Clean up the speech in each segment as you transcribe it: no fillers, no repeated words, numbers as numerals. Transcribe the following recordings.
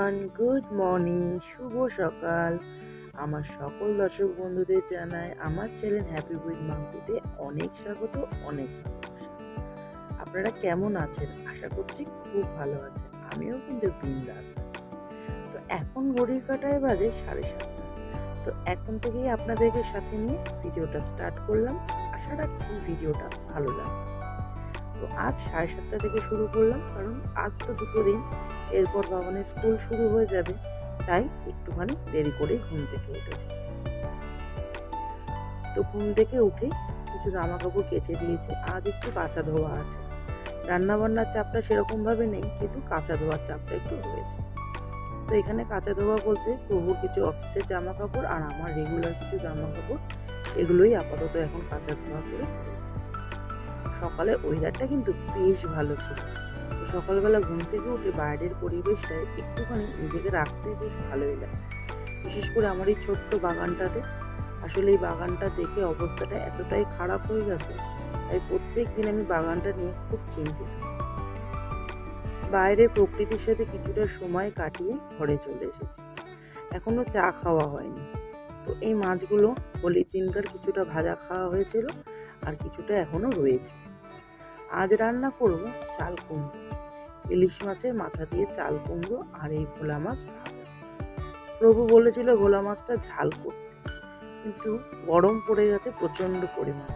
Everyone, good morning, শুভ সকাল। আমার সকল দর্শক বন্ধুদের জানাই আমার চ্যানেল হ্যাপি উইথ মাম্পিতে অনেক স্বাগত, অনেক ভালোবাসা। আপনারা কেমন আছেন? আশা করছি খুব ভালো আছেন। আমিও কিন্তু বিন্দাস আছি। তো এখন ঘড়ির কাঁটায় বাজে 7:30। তো এখন থেকেই আপনাদেরকে সাথে নিয়ে ভিডিওটা স্টার্ট করলাম। আশা রাখছি ভিডিওটা ভালো লাগবে। তো আজ 7:30 থেকে শুরু করলাম, কারণ আজ তো 2 দিন, এরপর বাবানের স্কুল শুরু হয়ে যাবে, তাই একটুখানি দেরি করে ঘুম থেকে উঠেছি। তো ঘুম থেকে উঠে কিছু জামা কাপড় কেচে দিয়েছি, আজ একটু কাঁচা ধোয়া আছে। রান্নাবান্নার চাপটা সেরকমভাবে নেই, কিন্তু কাঁচা ধোয়ার চাপটা একটু রয়েছে। তো এখানে কাঁচা ধোয়া বলতে প্রভুর কিছু অফিসের জামা কাপড় আর আমার রেগুলার কিছু জামা কাপড়, এগুলোই আপাতত এখন কাঁচা ধোয়া করে ফেলছি। সকালের ওয়েদারটা কিন্তু বেশ ভালো ছিল। তো সকালবেলা ঘুম থেকে উঠে বাইরের পরিবেশটা একটুখানি নিজেকে রাখতে বেশ ভালোই লাগে। বিশেষ করে আমার এই ছোট্ট বাগানটাতে, আসলে এই বাগানটা দেখে অবস্থাটা এতটাই খারাপ হয়ে গেছে, তাই প্রত্যেক দিন আমি বাগানটা নিয়ে খুব চিন্তিত। বাইরের প্রকৃতির সাথে কিছুটা সময় কাটিয়ে ঘরে চলে এসেছি। এখনো চা খাওয়া হয়নি। তো এই মাছগুলো হোলির দিনকার কিছুটা ভাজা খাওয়া হয়েছিল, আর কিছুটা এখনো রয়েছে। আজ রান্না করব চাল কুমড়ো, ইলিশ মাছের মাথা দিয়ে চাল কুমড়ো আর এই ভোলা মাছ ভাজা। প্রভু বলেছিল ভোলা মাছটা ঝাল করতে, কিন্তু গরম পড়ে গেছে প্রচন্ড পরিমাণ।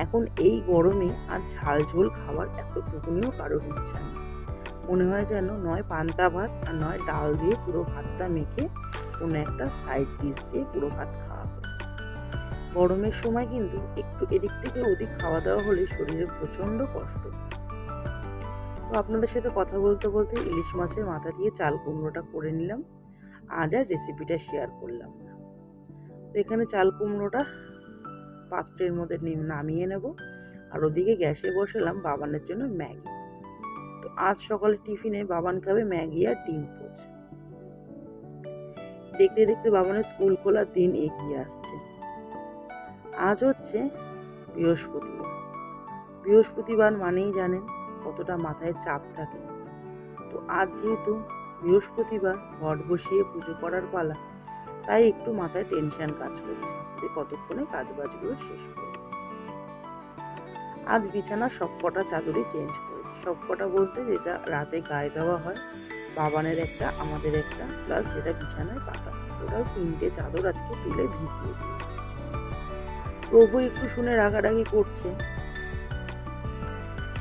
এখন এই গরমে আর ঝাল ঝোল খাবার এতটুকুনিও কারোর ইচ্ছা নেই। মনে হয় যেন নয় পান্তা ভাত আর নয় ডাল দিয়ে পুরো ভাতটা মেখে কোনো একটা সাইড ডিশ দিয়ে পুরো ভাত খাওয়া হবে। গরমের সময় কিন্তু একটু এদিক থেকে ওদিক খাওয়া দাওয়া হলে শরীরে প্রচন্ড কষ্ট। তো আপনাদের সাথে কথা বলতে বলতে ইলিশ মাছের মাথা দিয়ে চাল কুমড়োটা করে নিলাম। আজ আর রেসিপিটা শেয়ার করলাম না। তো এখানে চাল কুমড়োটা পাত্রের মধ্যে নামিয়ে নেব, আর ওদিকে গ্যাসে বসালাম বাবানের জন্য ম্যাগি। তো আজ সকালে টিফিনে বাবান খাবে ম্যাগি আর ডিম পোচ। দেখতে দেখতে বাবানের স্কুল খোলার দিন এগিয়ে আসছে। আজ হচ্ছে বৃহস্পতিবার। বৃহস্পতিবার মানেই জানেন কতটা মাথায় চাপ থাকে। তো আজ যেহেতু বৃহস্পতিবার, ঘট বসিয়ে পুজো করার পালা, তাই একটু মাথায় টেনশন কাজ করছে যে কতক্ষণে কাজবাজগুলো শেষ করব। আজ বিছানার সবকটা চাদরই চেঞ্জ করেছি। সবকটা বলতে যেটা রাতে গায়ে দেওয়া হয়, বাবানের একটা, আমাদের একটা, প্লাস যেটা বিছানায় পাতা, টোটাল 3টে চাদর আজকে তুলে ভিজিয়ে দিয়েছি। প্রভু একটু শুনে রাগারাগি করছে,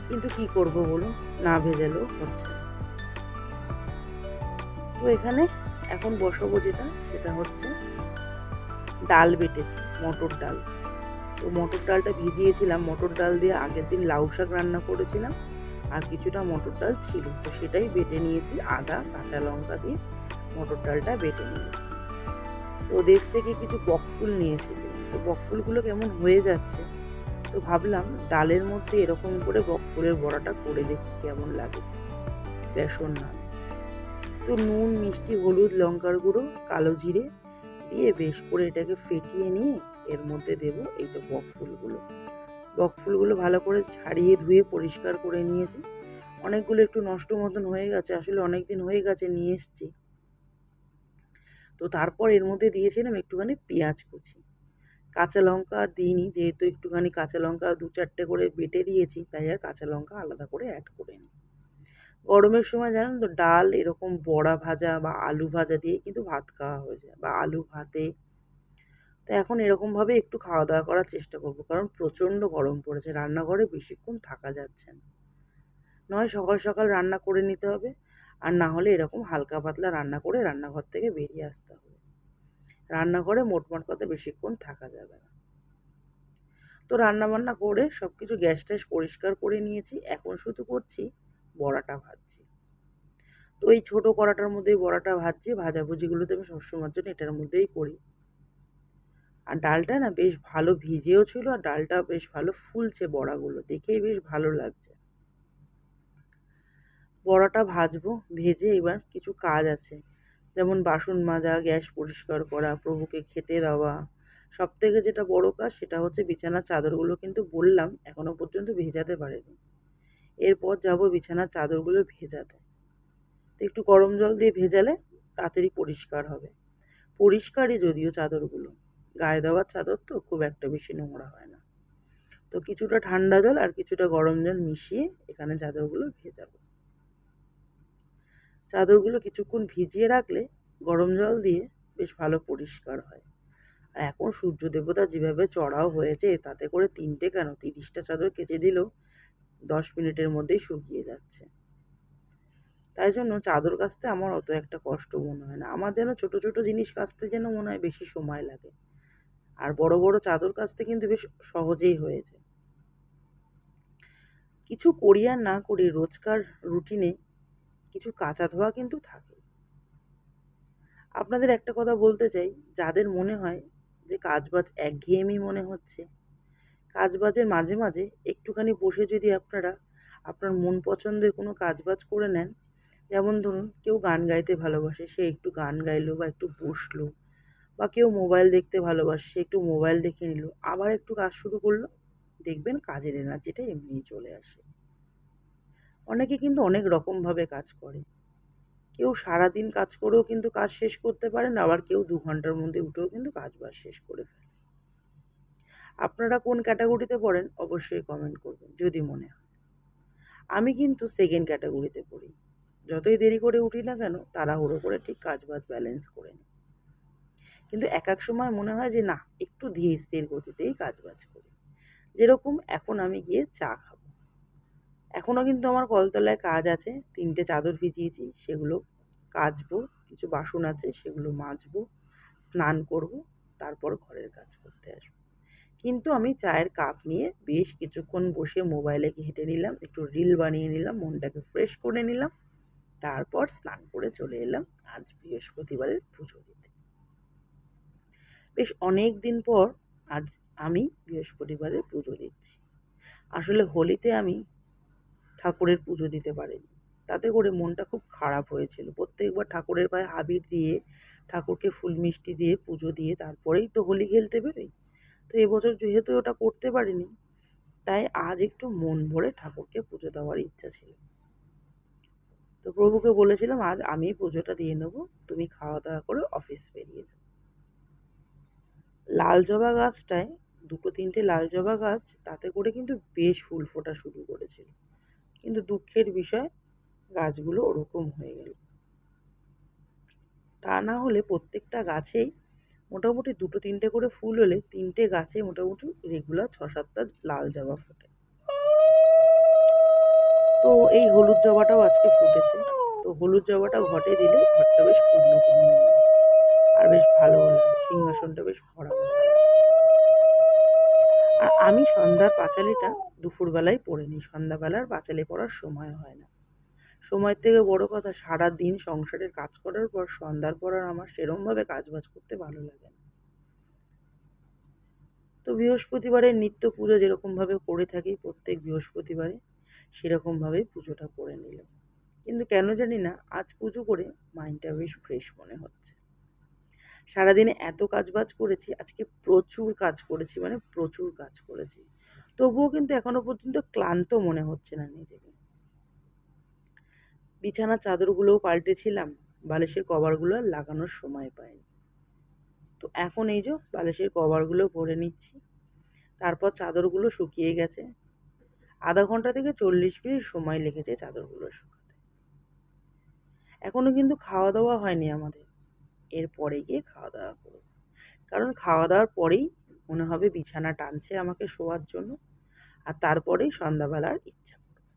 কিন্তু কি করব বলুন, না ভেজালেও হচ্ছে। তো এখানে এখন বসাবো যেটা, সেটা হচ্ছে ডাল বেটেছি, মটর ডাল। তো মটর ডালটা ভিজিয়েছিলাম, মটর ডাল দিয়ে আগের দিন লাউ শাক রান্না করেছিলাম, আর কিছুটা মটর ডাল ছিল, তো সেটাই বেটে নিয়েছি। আদা কাঁচা লঙ্কা দিয়ে মটর ডালটা বেটে নিয়েছি। তো দেশ থেকে কিছু বকফুল নিয়ে এসেছি। তো বকফুলগুলো কেমন হয়ে যাচ্ছে, তো ভাবলাম ডালের মধ্যে এরকম করে বকফুলের বড়াটা করে দেখি কেমন লাগে, বেসন না। তো নুন, মিষ্টি, হলুদ, লঙ্কার গুঁড়ো, কালো জিরে দিয়ে বেশ করে এটাকে ফেটিয়ে নিয়ে এর মধ্যে দেব এই যে বকফুলগুলো ভালো করে ছাড়িয়ে ধুয়ে পরিষ্কার করে নিয়েছি। অনেকগুলো একটু নষ্ট মতন হয়ে গেছে, আসলে অনেক দিন হয়ে গেছে নিয়ে এসছি। তো তারপর এর মধ্যে দিয়েছিলাম একটুখানি পেঁয়াজ কুচি, কাঁচা লঙ্কা আর দিইনি, যেহেতু একটুখানি কাঁচা লঙ্কা 2-4টে করে বেটে দিয়েছি, তাই আর কাঁচা লঙ্কা আলাদা করে অ্যাড করে নিই। গরমের সময় জানেন তো ডাল এরকম বড়া ভাজা বা আলু ভাজা দিয়ে কিন্তু ভাত খাওয়া হয়ে যায়, বা আলু ভাতে। তো এখন এরকমভাবে একটু খাওয়া দাওয়া করার চেষ্টা করব, কারণ প্রচণ্ড গরম পড়েছে, রান্নাঘরে বেশিক্ষণ থাকা যাচ্ছে না। নয় সকাল সকাল রান্না করে নিতে হবে, আর না হলে এরকম হালকা পাতলা রান্না করে রান্নাঘর থেকে বেরিয়ে আসতে হবে। রান্নাঘরে মোটমাট কথা বেশিক্ষণ থাকা যাবে না। তো রান্নাবান্না করে সব কিছু গ্যাস ট্যাস পরিষ্কার করে নিয়েছি, এখন শুধু করছি বড়াটা ভাজছি। তো এই ছোটো কড়াটার মধ্যেই বড়াটা ভাজছি, ভাজাভুজিগুলো তো আমি সবসময়ের জন্য এটার মধ্যেই করি। আর ডালটা না বেশ ভালো ভিজেও ছিল, আর ডালটা বেশ ভালো ফুলছে, বড়াগুলো দেখেই বেশ ভালো লাগছে। বড়াটা ভাজবো, ভেজে এবার কিছু কাজ আছে, যেমন বাসন মাজা, গ্যাস পরিষ্কার করা, প্রভুকে খেতে দেওয়া। সব থেকে যেটা বড় কাজ সেটা হচ্ছে বিছানার চাদরগুলো, কিন্তু বললাম এখনো পর্যন্ত ভেজাতে পারিনি। এরপর যাব বিছানার চাদরগুলো ভেজাতে। তো একটু গরম জল দিয়ে ভেজালে তাড়াতাড়ি পরিষ্কার হবে। পরিষ্কারই যদিও চাদরগুলো, গায়ে দেওয়ার চাদর তো খুব একটা বেশি নোংরা হয় না। তো কিছুটা ঠান্ডা জল আর কিছুটা গরম জল মিশিয়ে এখানে চাদরগুলো ভেজাবো। চাদরগুলো কিছুক্ষণ ভিজিয়ে রাখলে গরম জল দিয়ে বেশ ভালো পরিষ্কার হয়। আর এখন সূর্য দেবতা যেভাবে চড়াও হয়েছে, তাতে করে ৩টে কেন ৩০টা চাদর কেচে দিলেও 10 মিনিটের মধ্যেই শুকিয়ে যাচ্ছে। তাই জন্য চাদর কাচতে আমার অত একটা কষ্ট মনে হয় না। আমার যেন ছোট ছোট জিনিস কাচতে যেন মনে হয় বেশি সময় লাগে, আর বড় বড় চাদর কাচতে কিন্তু বেশ সহজেই হয়ে যায়। কিছু করি আর না করি, রোজকার রুটিনে কিছু কাচা ধোয়া কিন্তু থাকে। আপনাদের একটা কথা বলতে চাই, যাদের মনে হয় যে কাজবাজ একঘেয়েমি মনে হচ্ছে, কাজবাজের মাঝে মাঝে একটুখানি বসে যদি আপনারা আপনার মন পছন্দের কোনো কাজবাজ করে নেন, যেমন ধরুন কেউ গান গাইতে ভালোবাসে, সে একটু গান গাইলো বা একটু বসলো, বা কেউ মোবাইল দেখতে ভালোবাসে, সে একটু মোবাইল দেখে নিল, আবার একটু কাজ শুরু করলো, দেখবেন কাজের এনার্জিটা এমনিই চলে আসে। অনেকে কিন্তু অনেক রকমভাবে কাজ করে। কেউ সারাদিন কাজ করেও কিন্তু কাজ শেষ করতে পারে না, আবার কেউ 2 ঘন্টার মধ্যে উঠেও কিন্তু কাজবাজ শেষ করে ফেলে। আপনারা কোন ক্যাটাগরিতে পড়েন অবশ্যই কমেন্ট করবেন যদি মনে হয়। আমি কিন্তু সেকেন্ড ক্যাটাগরিতে পড়ি। যতই দেরি করে উঠি না কেন, তাড়াহুড়ো করে ঠিক কাজবাজ ব্যালেন্স করে নিই। কিন্তু এক সময় মনে হয় যে না, একটু ধীর স্থির গতিতেই কাজবাজ করি। যেরকম এখন আমি গিয়ে চা খাবো। এখনও কিন্তু আমার কলতলায় কাজ আছে, 3টে চাদর ভিজিয়েছি, সেগুলো কাচবো, কিছু বাসন আছে সেগুলো মাজবো, স্নান করব, তারপর ঘরের কাজ করতে আসবো। কিন্তু আমি চায়ের কাপ নিয়ে বেশ কিছুক্ষণ বসে মোবাইলে ঘেঁটে নিলাম, একটু রিল বানিয়ে নিলাম, মনটাকে ফ্রেশ করে নিলাম, তারপর স্নান করে চলে এলাম আজ বৃহস্পতিবারের পুজো দিতে। বেশ অনেক দিন পর আজ আমি বৃহস্পতিবারের পুজো দিচ্ছি। আসলে হোলিতে আমি ঠাকুরের পুজো দিতে পারিনি, তাতে করে মনটা খুব খারাপ হয়েছিল। প্রত্যেকবার ঠাকুরের পায়ে আবির দিয়ে, ঠাকুরকে ফুল মিষ্টি দিয়ে পুজো দিয়ে তারপরেই তো হোলি খেলতে বেরোই। তো এবছর যেহেতু ওটা করতে পারিনি, তাই আজ একটু মন ভরে ঠাকুরকে পুজো দেওয়ার ইচ্ছা ছিল। তো প্রভুকে বলেছিলাম আজ আমি পুজোটা দিয়ে নেবো, তুমি খাওয়া দাওয়া করে অফিস বেরিয়ে যাও। লাল জবা গাছটায় 2-3টে লাল জবা গাছ, তাতে করে কিন্তু বেশ ফুল ফোটা শুরু করেছিল। কিন্তু দুঃখের বিষয়, গাছগুলো ওরকম হয়ে গেল। তা না হলে প্রত্যেকটা গাছেই মোটামুটি 2-3টে করে ফুল হলে 3টে গাছে মোটামুটি রেগুলার 6-7টা লাল জবা ফোটে। তো এই হলুদ জবাটাও আজকে ফুটেছে। তো হলুদ জবাটা ঘটে দিলে ঘরটা বেশ পূর্ণ পূর্ণ লাগে, আর বেশ ভালোও লাগে, সিংহাসনটা বেশ ভরা ভরা লাগে। আর আমি সন্ধ্যার পাঁচালিটা দুপুরবেলায় পড়ে নিই, সন্ধ্যাবেলার পাঁচালি পড়ার সময় হয় না। সময়ের থেকে বড় কথা, সারাদিন সংসারের কাজ করার পর সন্ধ্যার পর আর আমার সেরমভাবে কাজবাজ করতে ভালো লাগে না। তো বৃহস্পতিবারের নিত্য পুজো যেরকমভাবে করে থাকি প্রত্যেক বৃহস্পতিবারে, সেরকমভাবেই পুজোটা করে নিলাম। কিন্তু কেন জানি না আজ পুজো করে মাইন্ডটা বেশ ফ্রেশ মনে হচ্ছে। সারাদিনে এত কাজবাজ করেছি, আজকে প্রচুর কাজ করেছি, মানে প্রচুর কাজ করেছি। তবুও কিন্তু এখনো পর্যন্ত ক্লান্ত মনে হচ্ছে না নিজেকে। বিছানার চাদরগুলোও পাল্টেছিলাম, বালিশের কভারগুলো আর লাগানোর সময় পাইনি। তো এখন এই যে বালিশের কভারগুলো পরে নিচ্ছি, তারপর চাদরগুলো শুকিয়ে গেছে। আধা ঘন্টা থেকে 40 মিনিট সময় লেগেছে চাদরগুলো শুকাতে। এখনো কিন্তু খাওয়া দাওয়া হয়নি আমাদের, এরপরে গিয়ে খাওয়া দাওয়া করব। কারণ খাওয়া দাওয়ার পরেই মনে হবে বিছানা টানছে আমাকে শোয়ার জন্য, আর তারপরেই সন্ধ্যাবেলার ইচ্ছা করবে।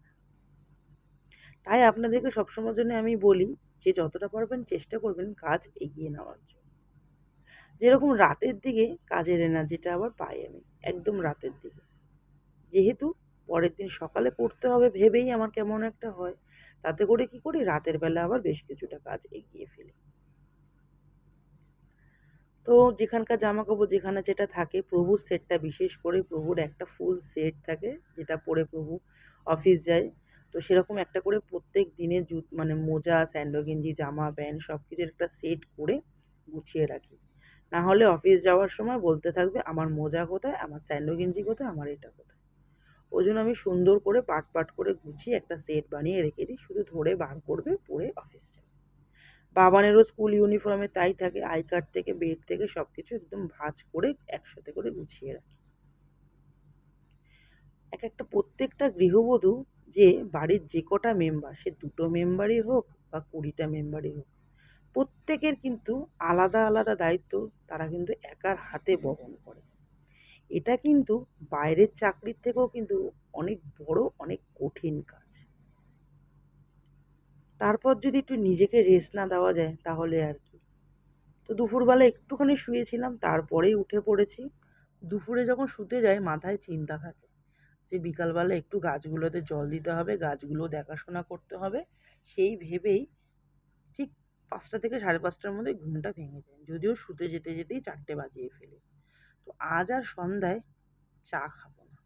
তাই আপনাদেরকে সবসময়ের জন্য আমি বলি যে যতটা পারবেন চেষ্টা করবেন কাজ এগিয়ে নেওয়ার জন্য। যেরকম রাতের দিকে কাজের এনার্জিটা আবার পাই আমি, একদম রাতের দিকে। যেহেতু পরের দিন সকালে করতে হবে ভেবেই আমার কেমন একটা হয়, তাতে করে কি করি রাতের বেলা আবার বেশ কিছুটা কাজ এগিয়ে ফেলি। তো যেখানকার জামাকাপড় যেখানে যেটা থাকে, প্রভুর সেটটা বিশেষ করে প্রভুর একটা ফুল সেট থাকে যেটা পরে প্রভু অফিস যায়। তো সেরকম একটা করে প্রত্যেক দিনের মানে মোজা, স্যান্ডো গেঞ্জি, জামা, প্যান্ট সব কিছুর একটা সেট করে গুছিয়ে রাখি। না হলে অফিস যাওয়ার সময় বলতে থাকবে আমার মোজা কোথায়, আমার স্যান্ডো গেঞ্জি কোথায়, আমার এটা কোথায়। ওই জন্য আমি সুন্দর করে পাট পাট করে গুছিয়ে একটা সেট বানিয়ে রেখে দিই, শুধু ধরে বার করবে পরে অফিস যাবে। বাবানেরও স্কুল ইউনিফর্মে তাই থাকে, আই কার্ড থেকে বেড থেকে সব কিছু একদম ভাঁজ করে একসাথে করে গুছিয়ে রাখি। একটা প্রত্যেকটা গৃহবধূ যে বাড়ির যে কটা মেম্বার, সে 2টো মেম্বারই হোক বা 20টা মেম্বারই হোক, প্রত্যেকের কিন্তু আলাদা আলাদা দায়িত্ব তারা কিন্তু একার হাতে বহন করে। এটা কিন্তু বাইরের চাকরির থেকেও কিন্তু অনেক বড়, অনেক কঠিন কাজ। তারপর যদি একটু নিজেকে রেস্ট না দেওয়া যায় তাহলে আর কি। তো দুপুরবেলা একটুখানি শুয়েছিলাম, তারপরেই উঠে পড়েছি। দুপুরে যখন শুতে যাই মাথায় চিন্তা থাকে যে বিকালবেলা একটু গাছগুলোতে জল দিতে হবে, গাছগুলো দেখাশোনা করতে হবে। সেই ভেবেই ঠিক 5টা থেকে 5:30টার মধ্যে ঘুমটা ভেঙে যায়। যদিও শুতে যেতে যেতেই 4টে বাজিয়ে ফেলি। তো আজ আর সন্ধ্যায় চা খাবো না।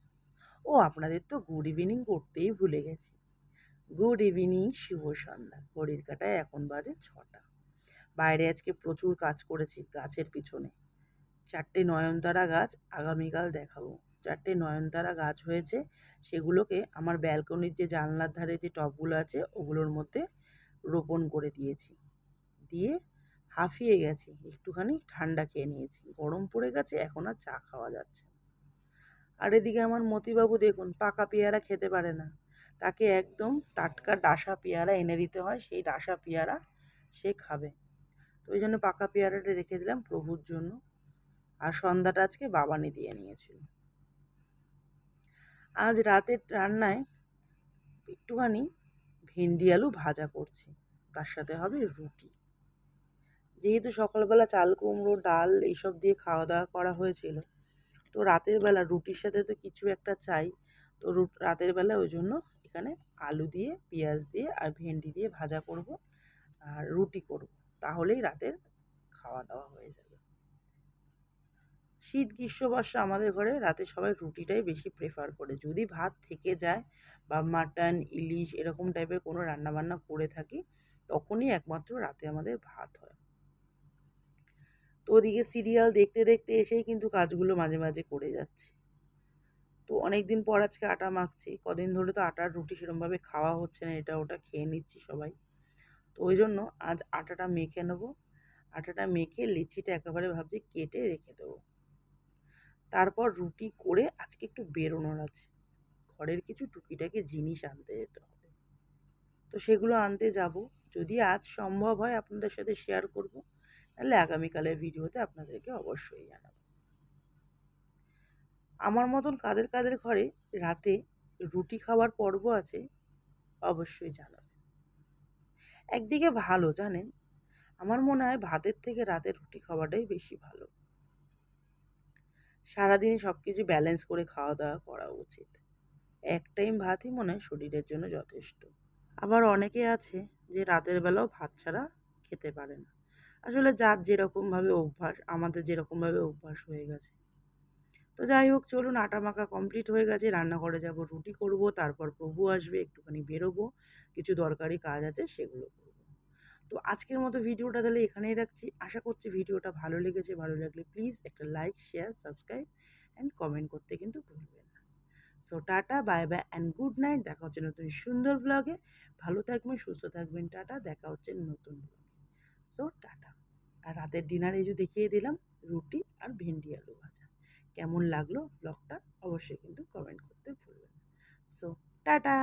ও আপনাদের তো গুড ইভিনিং করতেই ভুলে গেছি। গুড ইভিনিং, শুভ সন্ধ্যা। ঘড়ির কাঁটায় এখন বাজে 6টা। বাইরে আজকে প্রচুর কাজ করেছি গাছের পিছনে। 4টে নয়নতারা গাছ আগামীকাল দেখাবো। 4টে নয়নতারা গাছ হয়েছে, সেগুলোকে আমার ব্যালকনির যে জানলার ধারে যে টবগুলো আছে ওগুলোর মধ্যে রোপণ করে দিয়েছি। দিয়ে হাঁফিয়ে গেছি, একটুখানি ঠান্ডা খেয়ে নিয়েছি। গরম পড়ে গেছে, এখন আর চা খাওয়া যাচ্ছে না। আর এদিকে আমার মতিবাবু দেখুন পাকা পেয়ারা খেতে পারে না। তাকে একদম টাটকা ডাসা পেয়ারা এনে দিতে হয়, সেই ডাসা পেয়ারা সে খাবে। তো ওই জন্য পাকা পেয়ারাটা রেখে দিলাম প্রভুর জন্য। আর সন্ধ্যাটা আজকে বাবানি দিয়ে নিয়েছিল। আজ রাতের রান্নায় একটুখানি ভেন্ডি আলু ভাজা করছি, তার সাথে হবে রুটি। যেহেতু সকালবেলা চাল কুমড়ো ডাল এইসব দিয়ে খাওয়া দাওয়া করা হয়েছিল, তো রাতের বেলা রুটির সাথে তো কিছু একটা চাই। তো রাতের বেলা ওই জন্য এখানে আলু দিয়ে পেঁয়াজ দিয়ে আর ভেন্ডি দিয়ে ভাজা করব আর রুটি করব, তাহলেই রাতের খাওয়া দাওয়া হয়ে যাবে। শীত গ্রীষ্ম বর্ষা আমাদের ঘরে রাতে সবাই রুটিটাই বেশি প্রেফার করে। যদি ভাত থেকে যায় বা মাটন ইলিশ এরকম টাইপের কোনো রান্নাবান্না করে থাকি, তখনই একমাত্র রাতে আমাদের ভাত হয়। তো ওদিকে সিরিয়াল দেখতে দেখতে এসেই কিন্তু কাজগুলো মাঝে মাঝে করে যাচ্ছে। তো অনেক দিন পর আজকে আটা মাখছি, কদিন ধরে তো আটার রুটি সেরকমভাবে খাওয়া হচ্ছে না, এটা ওটা খেয়ে নিচ্ছি সবাই। তো ওই জন্য আজ আটাটা মেখে নেবো। আটাটা মেখে লিচিটা একেবারে ভাবছি কেটে রেখে দেবো। তারপর রুটি করে আজকে একটু বেরোনোর আছে, ঘরের কিছু টুকিটাকি জিনিস আনতে যেতে হবে। তো সেগুলো আনতে যাব। যদি আজ সম্ভব হয় আপনাদের সাথে শেয়ার করব, নাহলে আগামীকালের ভিডিওতে আপনাদেরকে অবশ্যই জানাবো। আমার মতন কাদের কাদের ঘরে রাতে রুটি খাওয়ার পর্ব আছে অবশ্যই জানাবেন। একদিকে ভালো জানেন, আমার মনে হয় ভাতের থেকে রাতে রুটি খাওয়াটাই বেশি ভালো। সারাদিন সব কিছু ব্যালেন্স করে খাওয়া দাওয়া করা উচিত। এক টাইম ভাতই মনে হয় শরীরের জন্য যথেষ্ট। আবার অনেকে আছে যে রাতের বেলাও ভাত ছাড়া খেতে পারে না। আসলে যার যেরকমভাবে অভ্যাস, আমাদের যেরকমভাবে অভ্যাস হয়ে গেছে। তো যাই হোক চলুন, আটা মাখা কমপ্লিট হয়ে গেছে, রান্নাঘরে যাব, রুটি করব, তারপর প্রভু আসবে, একটুখানি বেরোবো, কিছু দরকারি কাজ আছে সেগুলো করব। তো আজকের মতো ভিডিওটা তাহলে এখানেই রাখছি। আশা করছি ভিডিওটা ভালো লেগেছে। ভালো লাগলে প্লিজ একটা like share subscribe and comment করতে কিন্তু ভুলবেন না। So tata, bye bye and good night. দেখা হচ্ছে নতুন সুন্দর ব্লগে। ভালো থাকবেন, সুস্থ থাকবেন। টাটা, দেখা হচ্ছে নতুন ব্লগে। So tata. আর রাতের ডিনারে এই যে দেখিয়ে দিলাম রুটি আর ভেন্ডি আলু ভাজা। কেমন লাগলো ব্লগটা অবশ্যই কিন্তু কমেন্ট করতে ভুলবেন না। So tata.